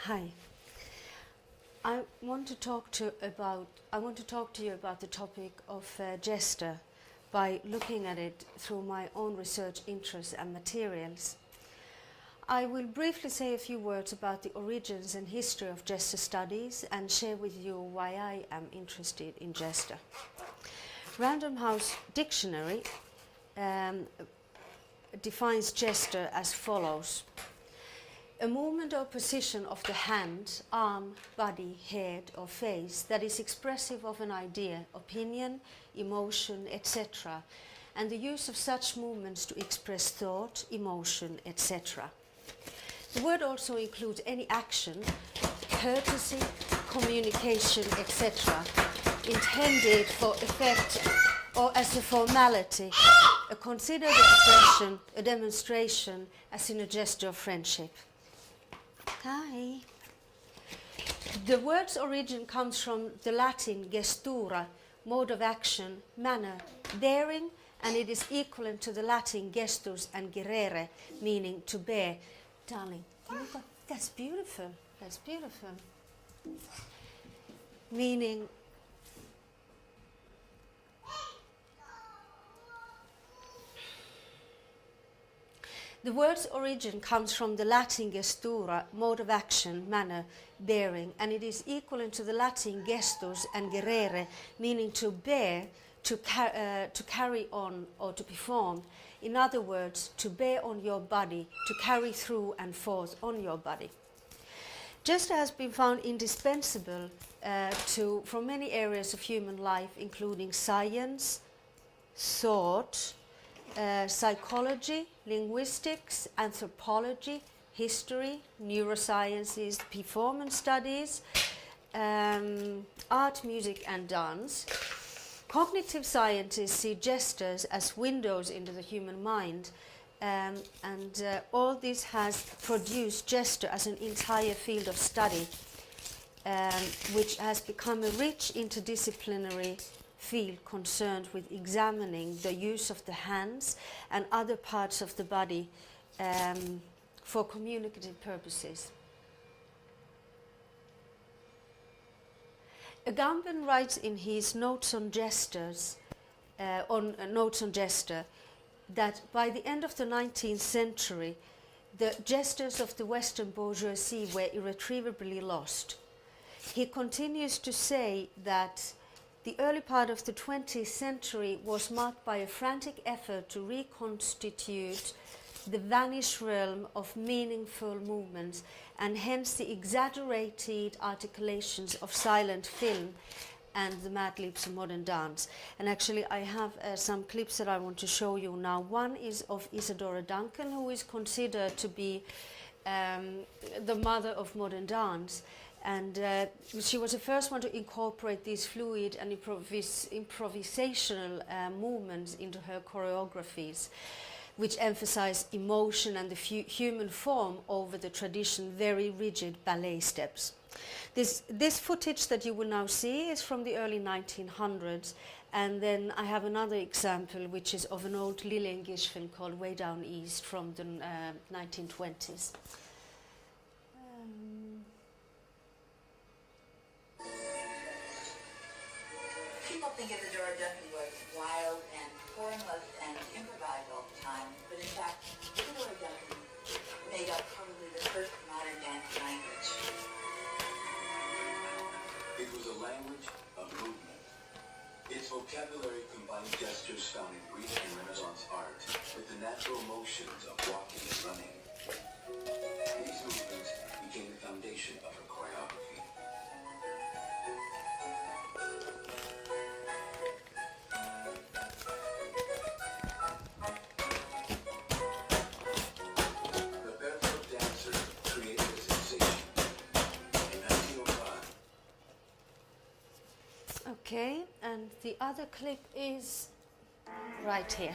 Hi. I want to talk to you about the topic of jester by looking at it through my own research interests and materials. I will briefly say a few words about the origins and history of jester studies and share with you why I am interested in jester. Random House Dictionary defines jester as follows: a movement or position of the hand, arm, body, head or face that is expressive of an idea, opinion, emotion, etc., and the use of such movements to express thought, emotion, etc. The word also includes any action, courtesy, communication, etc., intended for effect or as a formality, a considered expression, a demonstration, as in a gesture of friendship. Hi. The word's origin comes from the Latin gestura, mode of action, manner, bearing, and it is equivalent to the Latin gestus and gerere, meaning to bear. Darling, can you go? That's beautiful. That's beautiful. Meaning the word's origin comes from the Latin gestura, mode of action, manner, bearing, and it is equivalent to the Latin gestus and gerere, meaning to bear, to carry on or to perform. In other words, to bear on your body, to carry through and forth on your body. Jester has been found indispensable for many areas of human life, including science, thought, psychology, linguistics, anthropology, history, neurosciences, performance studies, art, music and dance. Cognitive scientists see gestures as windows into the human mind, and all this has produced gesture as an entire field of study, which has become a rich interdisciplinary field concerned with examining the use of the hands and other parts of the body for communicative purposes. Agamben writes in his Notes on Jester that by the end of the 19th century, the jesters of the Western bourgeoisie were irretrievably lost. He continues to say that the early part of the 20th century was marked by a frantic effort to reconstitute the vanished realm of meaningful movements, and hence the exaggerated articulations of silent film and the mad leaps of modern dance. And actually I have some clips that I want to show you now. One is of Isadora Duncan, who is considered to be the mother of modern dance. And she was the first one to incorporate these fluid and improvisational movements into her choreographies, which emphasize emotion and the human form over the traditional very rigid ballet steps. This footage that you will now see is from the early 1900s, and then I have another example which is of an old Lillian Gish film called Way Down East from the 1920s. People think Isadora Duncan was wild and formless and improvised all the time, but in fact, Isadora Duncan made up probably the first modern dance language. It was a language of movement. Its vocabulary combined gestures found in Greek and Renaissance art with the natural motions of walking and running. These movements became the foundation of her choreography. Okay, and the other clip is right here.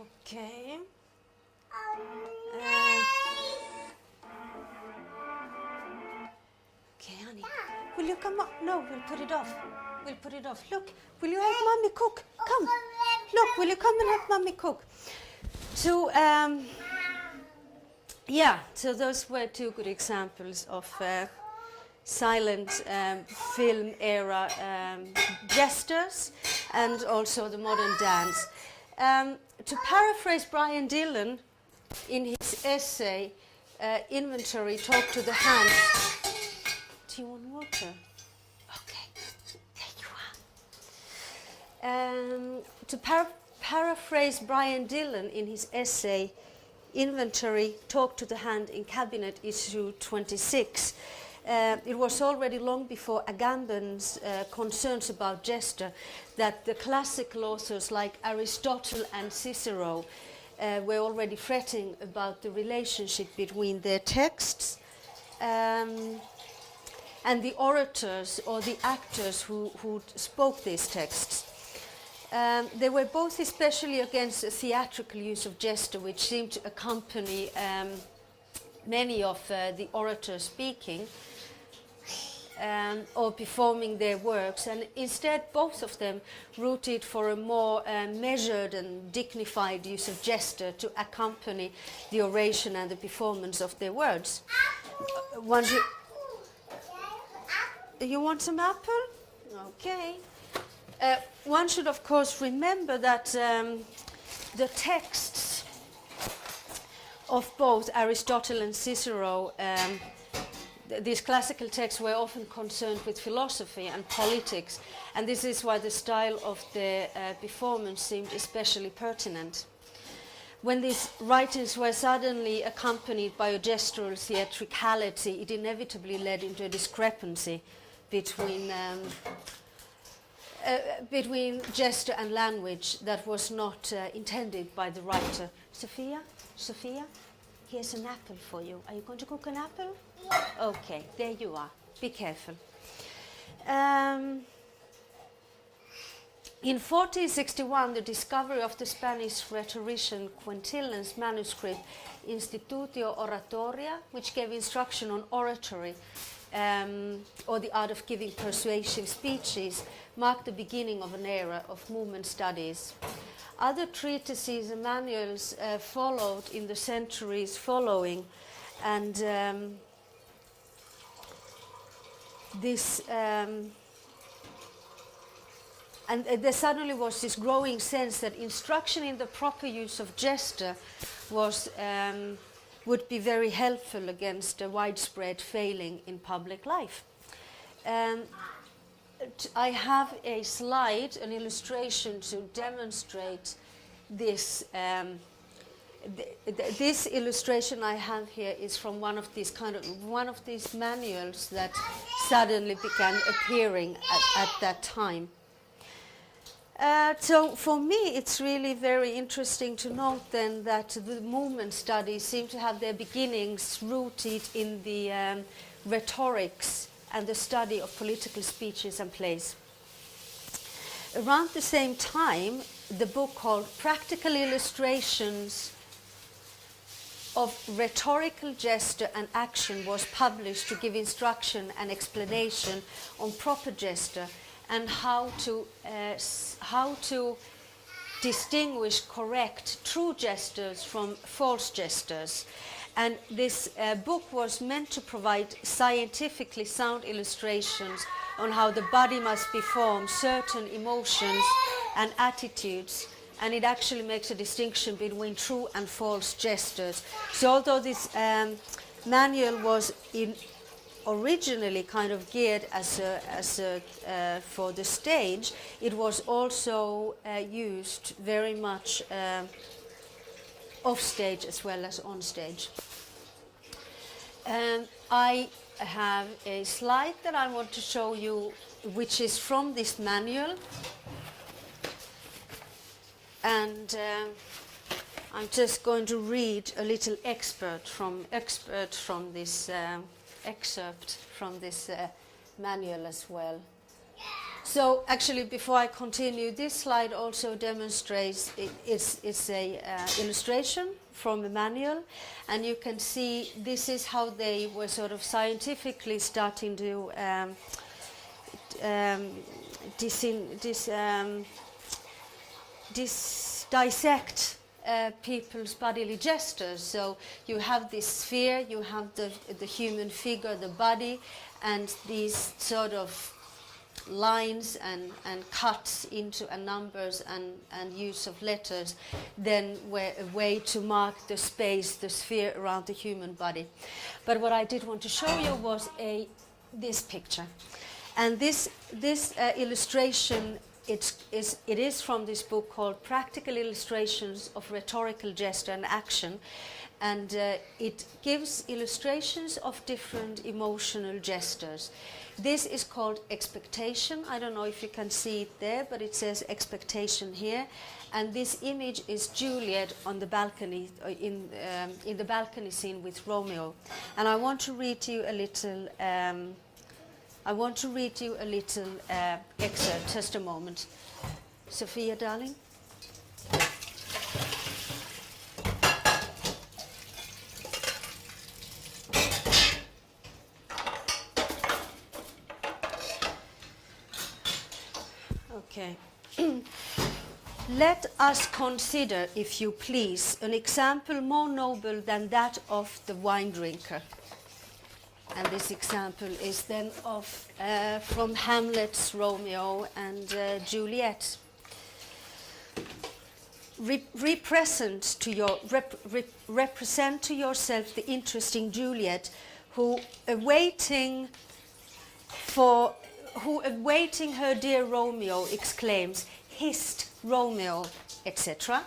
Okay. Okay, honey. Will you come up? No, we'll put it off. We'll put it off. Look, will you help Mommy cook? Come. Look, will you come and help Mommy cook? So, yeah, so those were two good examples of silent film era gestures and also the modern dance. To paraphrase Brian Dillon in his essay, Inventory, Talk to the Hands. Do you want water? Okay, there you are. To paraphrase Brian Dillon in his essay, Inventory, Talk to the Hand in Cabinet issue 26, it was already long before Agamben's concerns about gesture that the classical authors like Aristotle and Cicero were already fretting about the relationship between their texts and the orators or the actors who spoke these texts. They were both especially against the theatrical use of gesture, which seemed to accompany many of the orators speaking or performing their works, and instead both of them rooted for a more measured and dignified use of gesture to accompany the oration and the performance of their words. You want some apple? Okay. One should, of course, remember that the texts of both Aristotle and Cicero, these classical texts were often concerned with philosophy and politics, and this is why the style of the performance seemed especially pertinent. When these writings were suddenly accompanied by a gestural theatricality, it inevitably led into a discrepancy between gesture and language that was not intended by the writer. Sophia, here's an apple for you. Are you going to cook an apple? Yeah. Okay, there you are. Be careful. In 1461, the discovery of the Spanish rhetorician Quintilla's manuscript Institutio Oratoria, which gave instruction on oratory, or the art of giving persuasive speeches, marked the beginning of an era of movement studies. Other treatises and manuals followed in the centuries following, and there suddenly was this growing sense that instruction in the proper use of gesture would be very helpful against a widespread failing in public life. I have a slide, an illustration to demonstrate this. This illustration I have here is from one of these manuals that suddenly began appearing at that time. So for me, it's really very interesting to note then that the movement studies seem to have their beginnings rooted in the rhetorics and the study of political speeches and plays. Around the same time, the book called Practical Illustrations of Rhetorical Gesture and Action was published to give instruction and explanation on proper gesture and how to distinguish correct, true gestures from false gestures. And this book was meant to provide scientifically sound illustrations on how the body must perform certain emotions and attitudes, and it actually makes a distinction between true and false gestures. So although this manual was originally kind of geared for the stage, it was also used very much off stage as well as on stage. I have a slide that I want to show you, which is from this manual, and I'm just going to read a little excerpt from this manual as well. So actually, before I continue, this slide also demonstrates it's a illustration from a manual, and you can see this is how they were sort of scientifically starting to dissect people's bodily gestures. So you have this sphere, you have the human figure, the body, and these sort of lines and cuts into numbers and use of letters then were a way to mark the space, the sphere around the human body. But what I did want to show you was this picture. And this illustration, it is from this book called Practical Illustrations of Rhetorical Gesture and Action, and it gives illustrations of different emotional gestures. This is called expectation. I don't know if you can see it there, but it says expectation here. And this image is Juliet on the balcony, in the balcony scene with Romeo. And I want to read you a little. Excerpt. Just a moment, Sophia, darling. Okay. Let us consider, if you please, an example more noble than that of the wine drinker. And this example is then from Hamlet's Romeo and Juliet. Represent to yourself the interesting Juliet, who awaiting her dear Romeo exclaims, "Hist, Romeo," etc.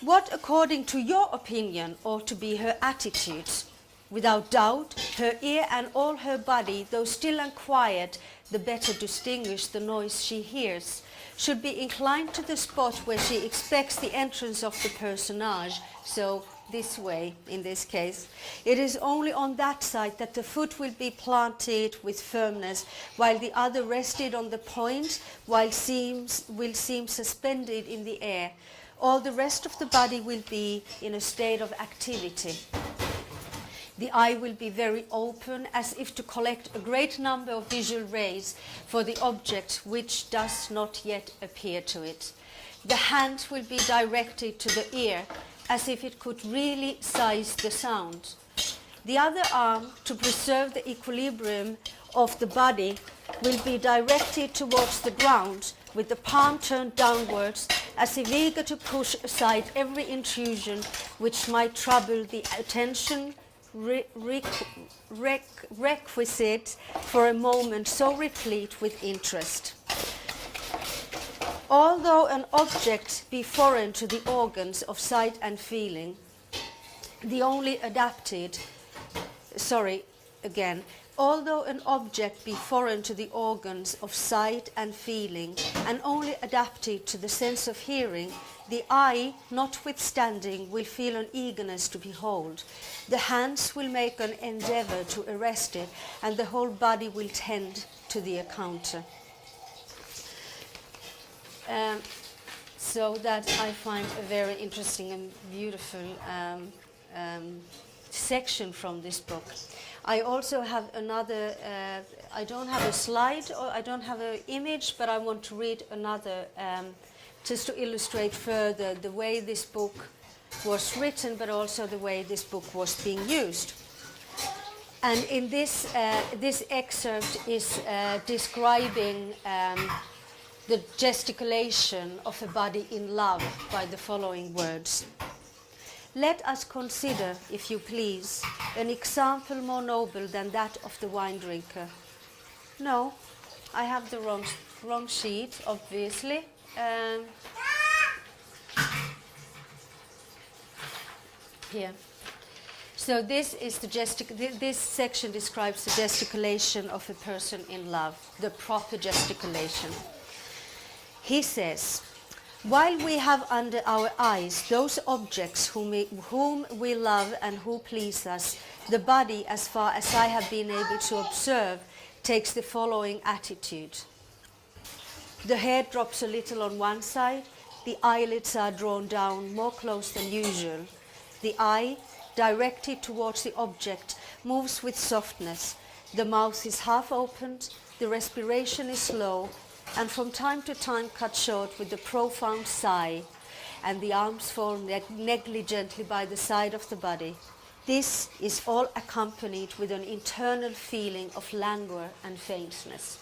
What, according to your opinion, ought to be her attitudes? Without doubt, her ear and all her body, though still and quiet, the better distinguish the noise she hears, should be inclined to the spot where she expects the entrance of the personage, so this way in this case. It is only on that side that the foot will be planted with firmness, while the other rested on the point, will seem suspended in the air. All the rest of the body will be in a state of activity. The eye will be very open, as if to collect a great number of visual rays for the object which does not yet appear to it. The hand will be directed to the ear, as if it could really size the sound. The other arm, to preserve the equilibrium of the body, will be directed towards the ground, with the palm turned downwards, as if eager to push aside every intrusion which might trouble the attention requisite for a moment so replete with interest. Although an object be foreign to the organs of sight and feeling, although an object be foreign to the organs of sight and feeling, and only adapted to the sense of hearing, the eye, notwithstanding, will feel an eagerness to behold. The hands will make an endeavor to arrest it, and the whole body will tend to the encounter. So that I find a very interesting and beautiful section from this book. I also have another, I don't have a slide or I don't have an image, but I want to read another just to illustrate further the way this book was written, but also the way this book was being used. And in this excerpt is describing the gesticulation of a body in love by the following words. Let us consider, if you please, an example more noble than that of the wine drinker. No, I have the wrong sheet, obviously. Here. So this is this section describes the gesticulation of a person in love, the proper gesticulation. He says, while we have under our eyes those objects whom we love and who please us, the body, as far as I have been able to observe, takes the following attitude. The head drops a little on one side, the eyelids are drawn down more close than usual. The eye, directed towards the object, moves with softness. The mouth is half opened, the respiration is slow, and from time to time cut short with a profound sigh, and the arms fall negligently by the side of the body. This is all accompanied with an internal feeling of languor and faintness.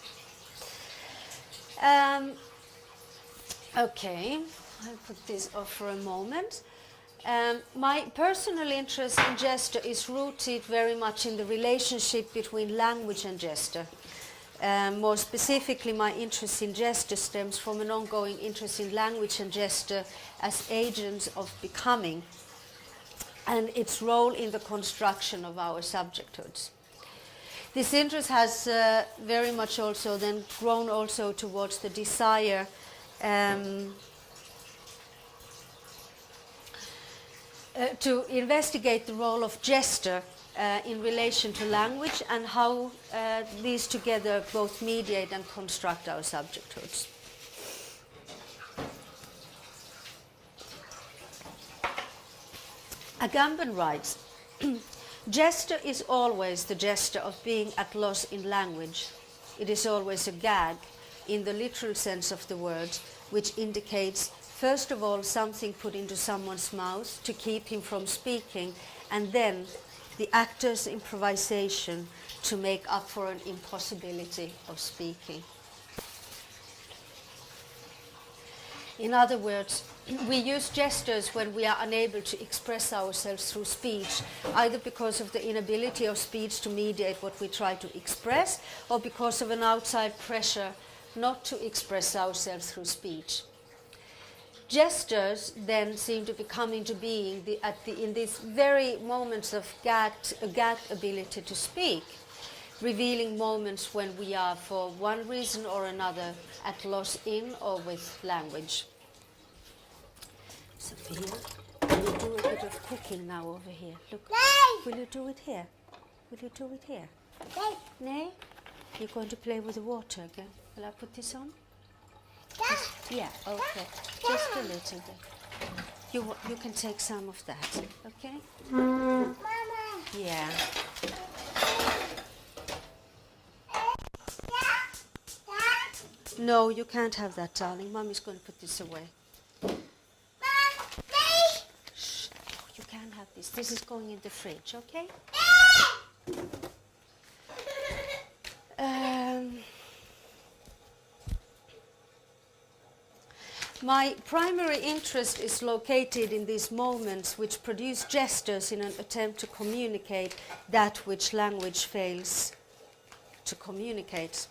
Okay, I'll put this off for a moment. My personal interest in gesture is rooted very much in the relationship between language and gesture. More specifically, my interest in gesture stems from an ongoing interest in language and gesture as agents of becoming and its role in the construction of our subjecthoods. This interest has very much also then grown also towards the desire to investigate the role of gesture in relation to language and how these together both mediate and construct our subjecthoods. Agamben writes, gesture is always the gesture of being at loss in language. It is always a gag, in the literal sense of the word, which indicates, first of all, something put into someone's mouth to keep him from speaking, and then the actor's improvisation to make up for an impossibility of speaking. In other words, we use gestures when we are unable to express ourselves through speech, either because of the inability of speech to mediate what we try to express, or because of an outside pressure not to express ourselves through speech. Gestures then seem to be coming to being in these very moments of gagged ability to speak, revealing moments when we are, for one reason or another, at loss in or with language. Sophia, will you do a bit of cooking now over here? Look, will you do it here? Will you do it here? Nay? You're going to play with the water again? Will I put this on? Yeah, okay. Just a little bit. You can take some of that, okay? Mama. Yeah. No, you can't have that, darling. Mommy's going to put this away. Shh. You can't have this. This is going in the fridge, okay? My primary interest is located in these moments which produce gestures in an attempt to communicate that which language fails to communicate.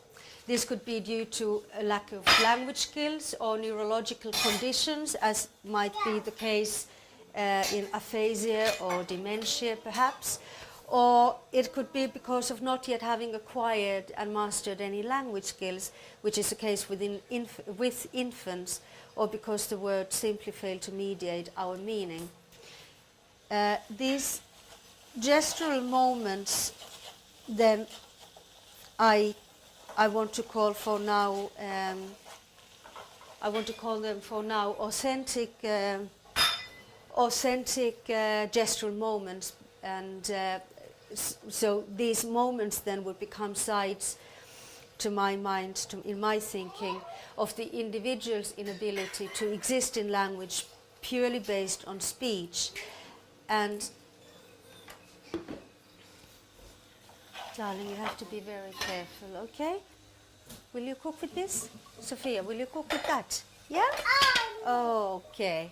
This could be due to a lack of language skills or neurological conditions, as might be the case in aphasia or dementia perhaps, or it could be because of not yet having acquired and mastered any language skills, which is the case with infants, or because the words simply fail to mediate our meaning. These gestural moments, then, I want to call for now. I want to call them for now authentic gestural moments, and so these moments then would become sides, to my mind, in my thinking, of the individual's inability to exist in language purely based on speech. And, darling, you have to be very careful, okay? Will you cook with this? Sophia, will you cook with that? Yeah? Oh, okay.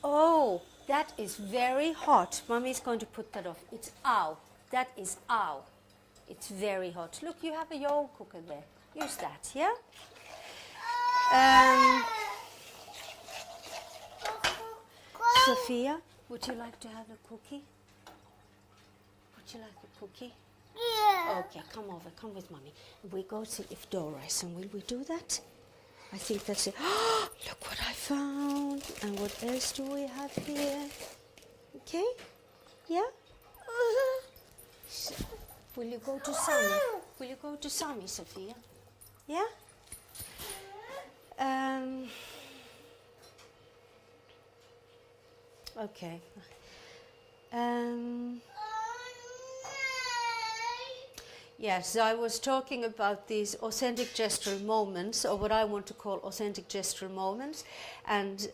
Oh, that is very hot. Mommy is going to put that off. It's ow. That is ow. It's very hot. Look, you have a Yole cooker there. Use that, yeah? Sophia, would you like to have a cookie? Would you like a cookie? Yeah. Okay, come over. Come with Mommy. We go see if Dora is, and will we do that? I think that's it. Look what I found. And what else do we have here? Okay? Yeah? So, will you go to Sami? Will you go to Sami, Sophia? Yeah? Okay. Yes, I was talking about these authentic gestural moments, or what I want to call authentic gestural moments, and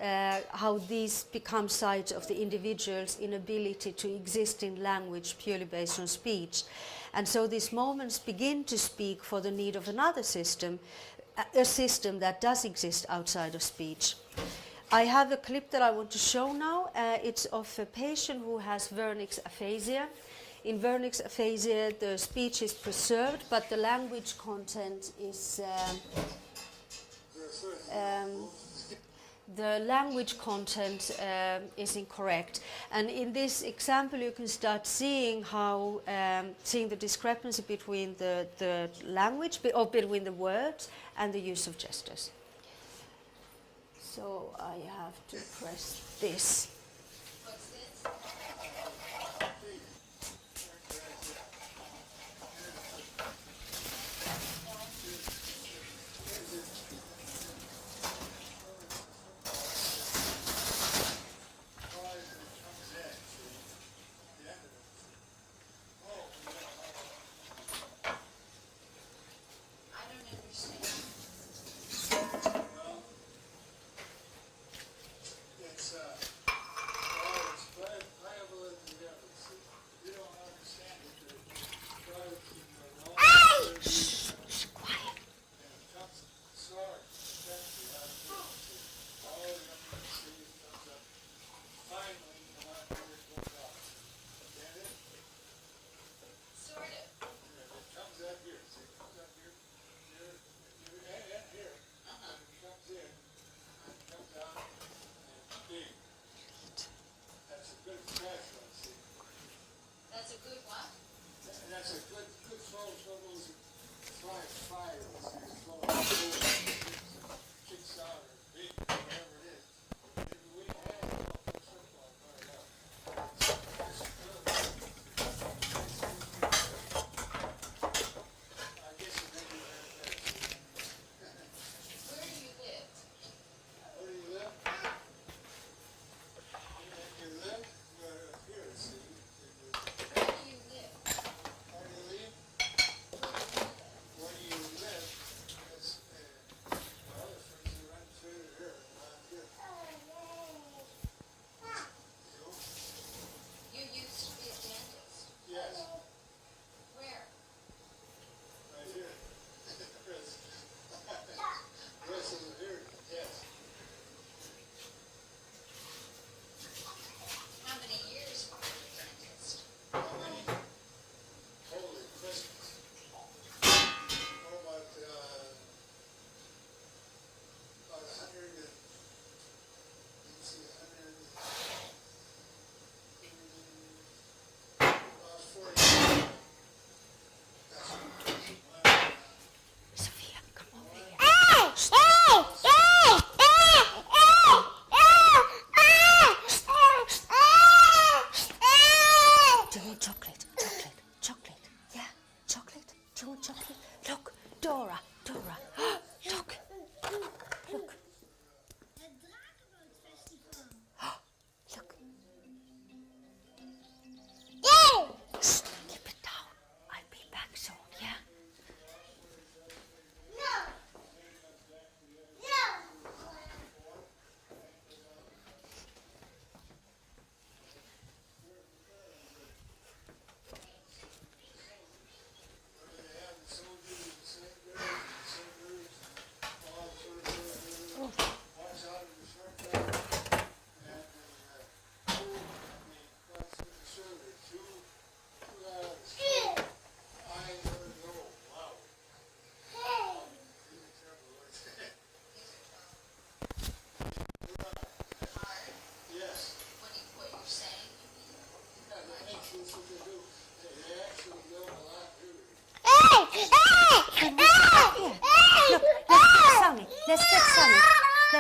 how these become sides of the individual's inability to exist in language purely based on speech. And so these moments begin to speak for the need of another system, a system that does exist outside of speech. I have a clip that I want to show now. It's of a patient who has Wernicke's aphasia. In Wernicke's aphasia, the speech is preserved, but the language content is incorrect. And in this example, you can start seeing how seeing the discrepancy between the language or between the words and the use of gestures. So I have to press this.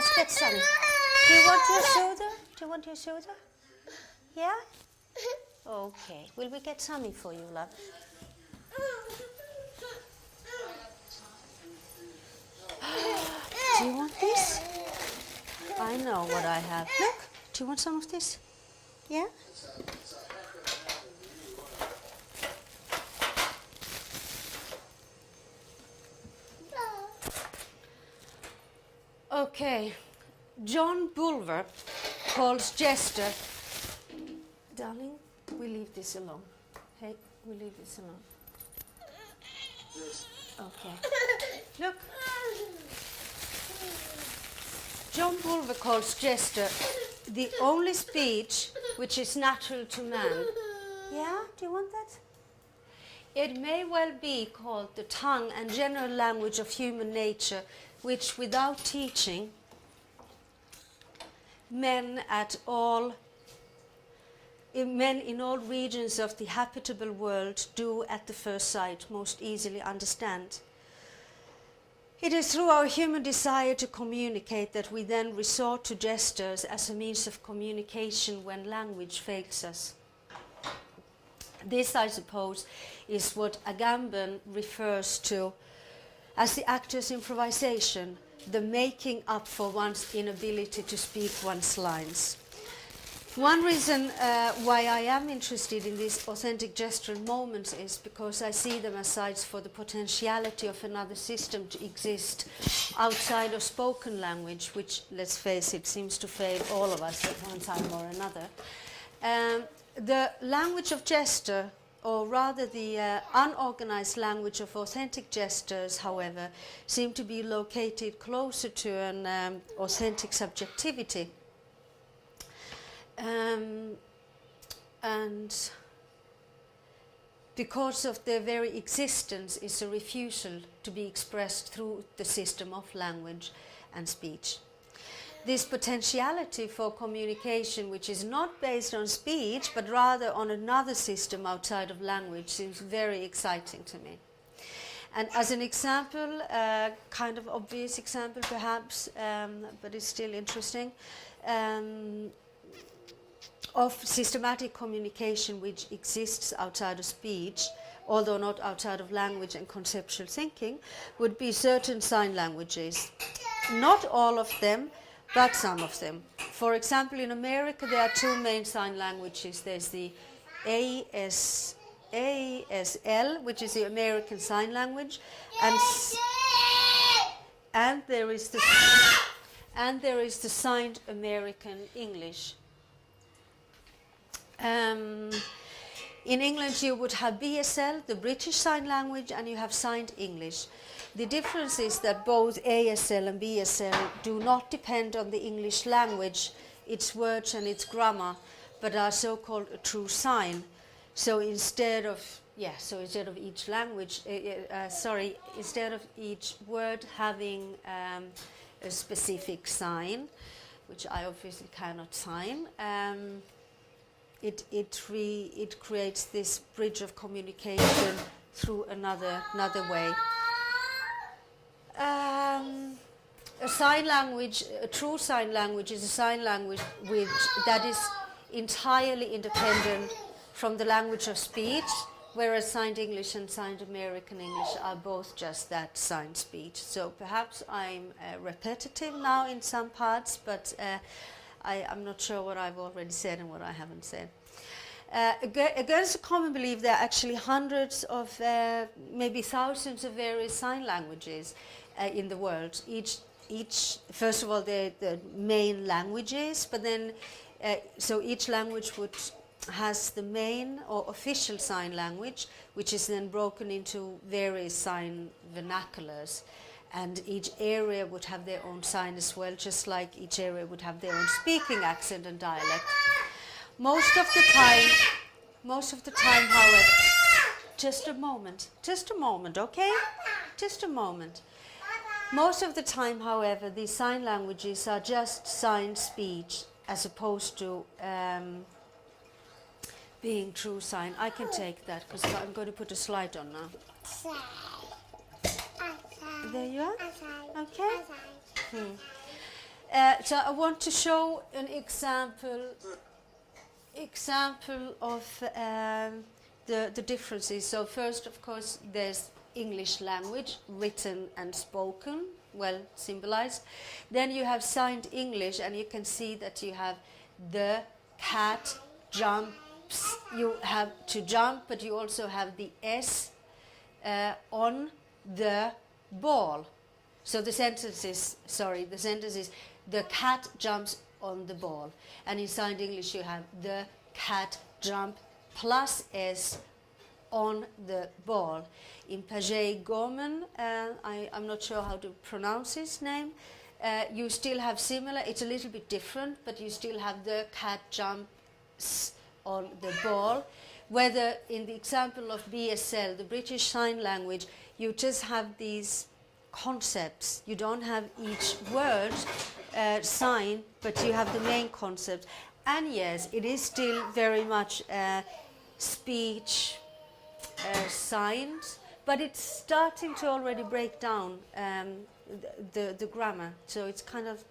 let's get some. Do you want your soda? Do you want your soda? Yeah? Okay. Will we get some for you, love? Do you want this? I know what I have. Look. Do you want some of this? Yeah? Okay. John Bulwer calls gesture. Darling, we leave this alone. Hey, we leave this alone. Okay. Look. John Bulwer calls gesture the only speech which is natural to man. Yeah? Do you want that? It may well be called the tongue and general language of human nature, which without teaching, men in all regions of the habitable world do at the first sight most easily understand. It is through our human desire to communicate that we then resort to gestures as a means of communication when language fails us. This, I suppose, is what Agamben refers to as the actor's improvisation, the making up for one's inability to speak one's lines. One reason why I am interested in these authentic gestural moments is because I see them as sites for the potentiality of another system to exist outside of spoken language, which, let's face it, seems to fail all of us at one time or another. The language of gesture, or rather the unorganized language of authentic gestures, however, seem to be located closer to an authentic subjectivity. And because of their very existence is a refusal to be expressed through the system of language and speech. This potentiality for communication, which is not based on speech, but rather on another system outside of language, seems very exciting to me. And as an example, kind of obvious example perhaps, but it's still interesting, of systematic communication which exists outside of speech, although not outside of language and conceptual thinking, would be certain sign languages. Not all of them, but some of them. For example, in America there are two main sign languages. There's the ASL, which is the American Sign Language, and there is the Signed American English. In England you would have BSL, the British Sign Language, and you have Signed English. The difference is that both ASL and BSL do not depend on the English language, its words and its grammar, but are so-called a true sign. So instead of each language, instead of each word having a specific sign, which I obviously cannot sign, it creates this bridge of communication through another way. A sign language, a true sign language, is a sign language that is entirely independent from the language of speech, whereas Signed English and Signed American English are both just that, signed speech. So perhaps I'm repetitive now in some parts, but I'm not sure what I've already said and what I haven't said. Against the common belief, there are actually hundreds of, maybe thousands of various sign languages in the world. Each first of all, the main languages, but then, so each language has the main or official sign language, which is then broken into various sign vernaculars. And each area would have their own sign as well, just like each area would have their own speaking accent and dialect. Most of the time, however, just a moment, okay? Just a moment. Most of the time, however, these sign languages are just signed speech as opposed to being true sign. I can take that because I'm going to put a slide on now. There you are? Okay. So I want to show an example of the differences. So first, of course, there's English language, written and spoken, well symbolized. Then you have signed English, and you can see that you have the cat jumps. You have to jump, but you also have the S on the ball. So the sentence is, the cat jumps on the ball. And in signed English you have the cat jump plus S on the ball. In Paget Gorman, I'm not sure how to pronounce his name, you still have similar, it's a little bit different, but you still have the cat jumps on the ball. Whether in the example of BSL, the British Sign Language, you just have these concepts. You don't have each word sign, but you have the main concept. And yes, it is still very much speech signs, but it's starting to already break down the grammar. So it's kind of,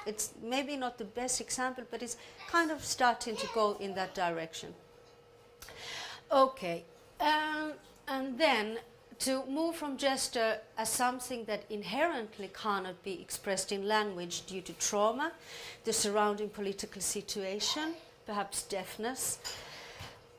it's maybe not the best example, but it's kind of starting to go in that direction. Okay, and then to move from gesture as something that inherently cannot be expressed in language due to trauma, the surrounding political situation, perhaps deafness,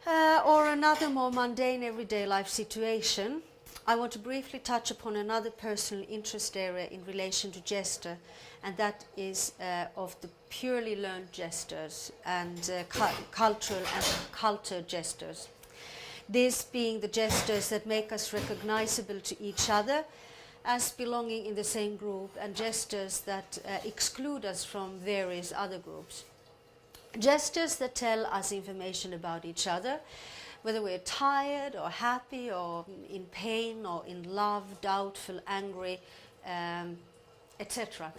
or another more mundane everyday life situation, I want to briefly touch upon another personal interest area in relation to gesture, and that is of the purely learned gestures and cultural and cultured gestures. This being the gestures that make us recognizable to each other as belonging in the same group, and gestures that exclude us from various other groups. Gestures that tell us information about each other, whether we're tired or happy or in pain or in love, doubtful, angry, etc.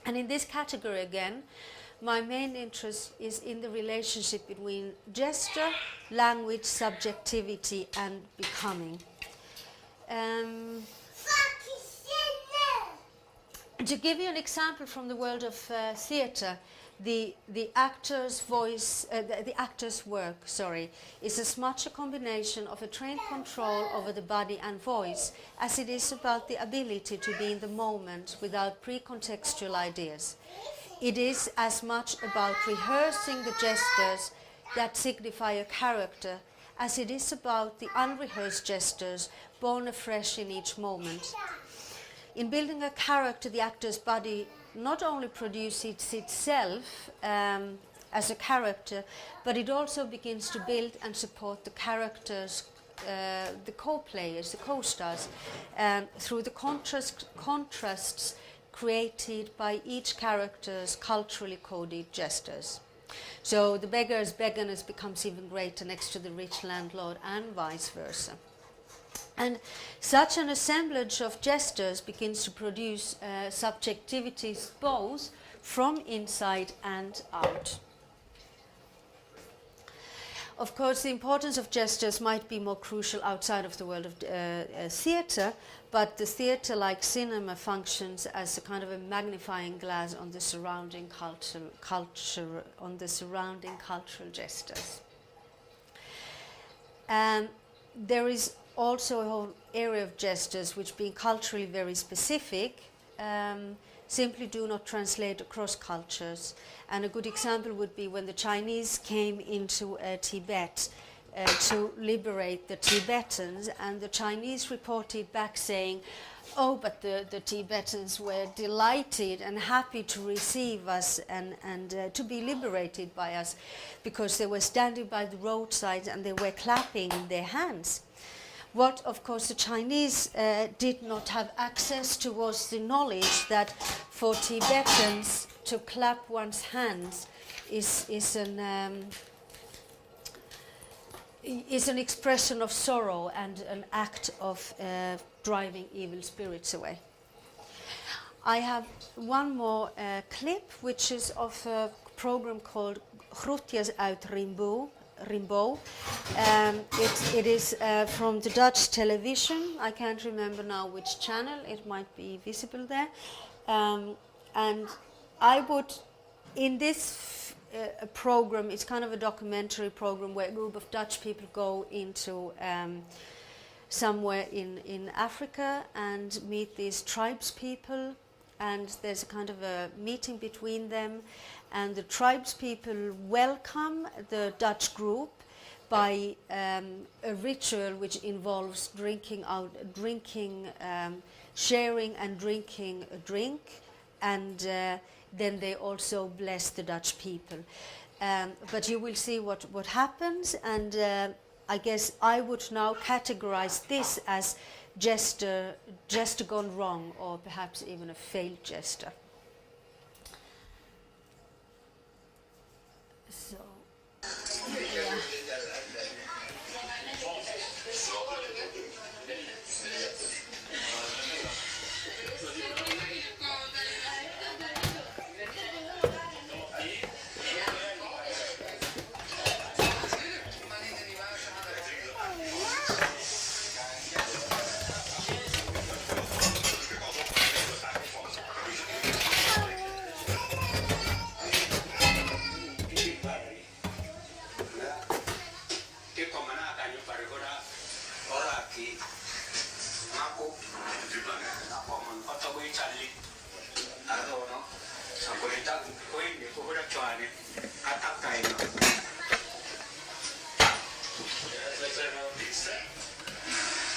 And in this category again, my main interest is in the relationship between gesture, language, subjectivity, and becoming. To give you an example from the world of theatre, the actor's voice, the actor's work, is as much a combination of a trained control over the body and voice as it is about the ability to be in the moment without pre-contextual ideas. It is as much about rehearsing the gestures that signify a character as it is about the unrehearsed gestures born afresh in each moment. In building a character, the actor's body not only produces itself as a character, but it also begins to build and support the characters, the co-players, the co-stars, through the contrasts created by each character's culturally coded gestures. So the beggar's beggarness becomes even greater next to the rich landlord, and vice versa. And such an assemblage of gestures begins to produce subjectivities both from inside and out. Of course, the importance of gestures might be more crucial outside of the world of theatre, but the theatre, like cinema, functions as a kind of a magnifying glass on the surrounding cultural gestures. And there is also a whole area of gestures which, being culturally very specific, simply do not translate across cultures. And a good example would be when the Chinese came into Tibet to liberate the Tibetans, and the Chinese reported back saying, oh, but the Tibetans were delighted and happy to receive us and to be liberated by us, because they were standing by the roadside and they were clapping their hands. What, of course, the Chinese did not have access to was the knowledge that for Tibetans to clap one's hands is an expression of sorrow and an act of driving evil spirits away. I have one more clip, which is of a program called Groetjes uit Rimbaud. It is from the Dutch television. I can't remember now which channel. It might be visible there. And I would, in this program, it's kind of a documentary program where a group of Dutch people go into somewhere in Africa and meet these tribes people, and there's a kind of a meeting between them, and the tribes people welcome the Dutch group by a ritual which involves sharing and drinking a drink, and then they also bless the Dutch people. But you will see what happens, and I guess I would now categorize this as jester gone wrong, or perhaps even a failed jester. So, yeah.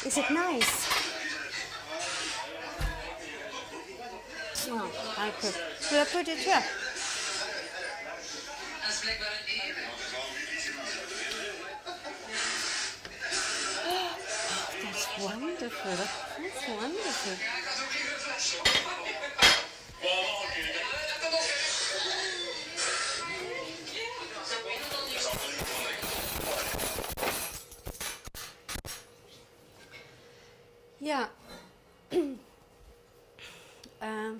Is it nice? Oh, I could. Should I put it here? That's wonderful. That's wonderful. Yeah.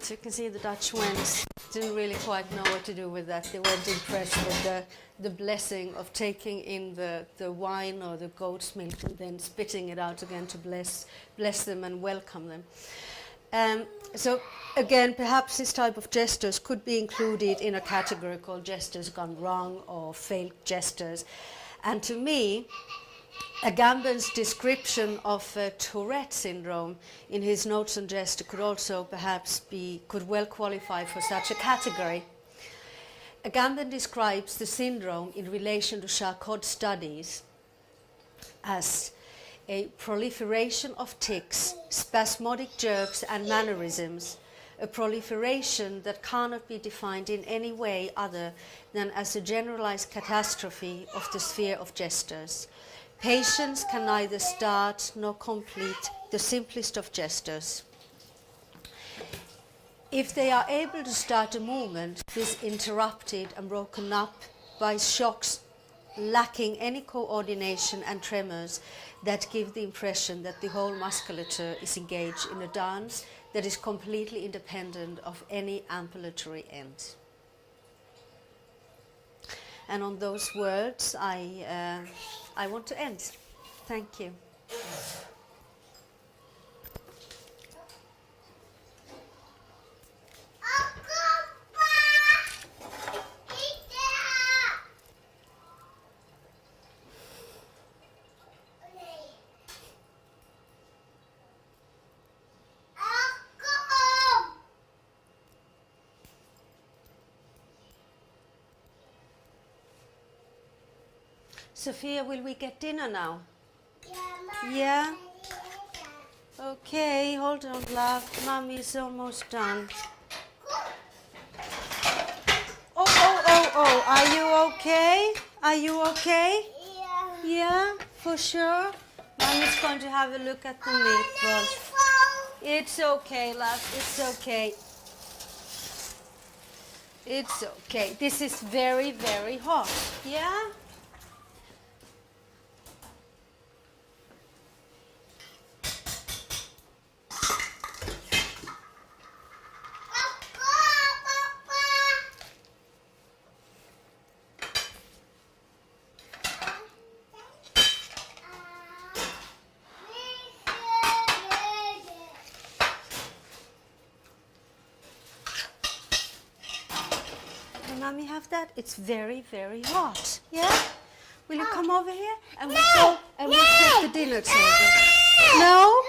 So you can see the Dutch didn't really quite know what to do with that. They weren't impressed with the blessing of taking in the wine or the goat's milk and then spitting it out again to bless them and welcome them. So again, perhaps this type of jesters could be included in a category called jesters gone wrong or failed jesters. And to me, Agamben's description of Tourette syndrome in his Notes on Jester could also perhaps could well qualify for such a category. Agamben describes the syndrome in relation to Charcot studies as a proliferation of tics, spasmodic jerks and mannerisms, a proliferation that cannot be defined in any way other than as a generalized catastrophe of the sphere of gestures. Patients can neither start nor complete the simplest of gestures. If they are able to start a movement, this interrupted and broken up by shocks lacking any coordination and tremors that give the impression that the whole musculature is engaged in a dance that is completely independent of any ambulatory end. And on those words, I want to end. Thank you. Sophia, will we get dinner now? Yeah? Okay, hold on, love. Mommy is almost done. Oh, are you okay? Are you okay? Yeah, for sure? Mommy's going to have a look at the meatballs. It's okay, love, it's okay. It's okay. This is very, very hot. Yeah? we have that, it's very, very hot. Yeah? Will you come over here and we'll go and we'll take the dinner table? No?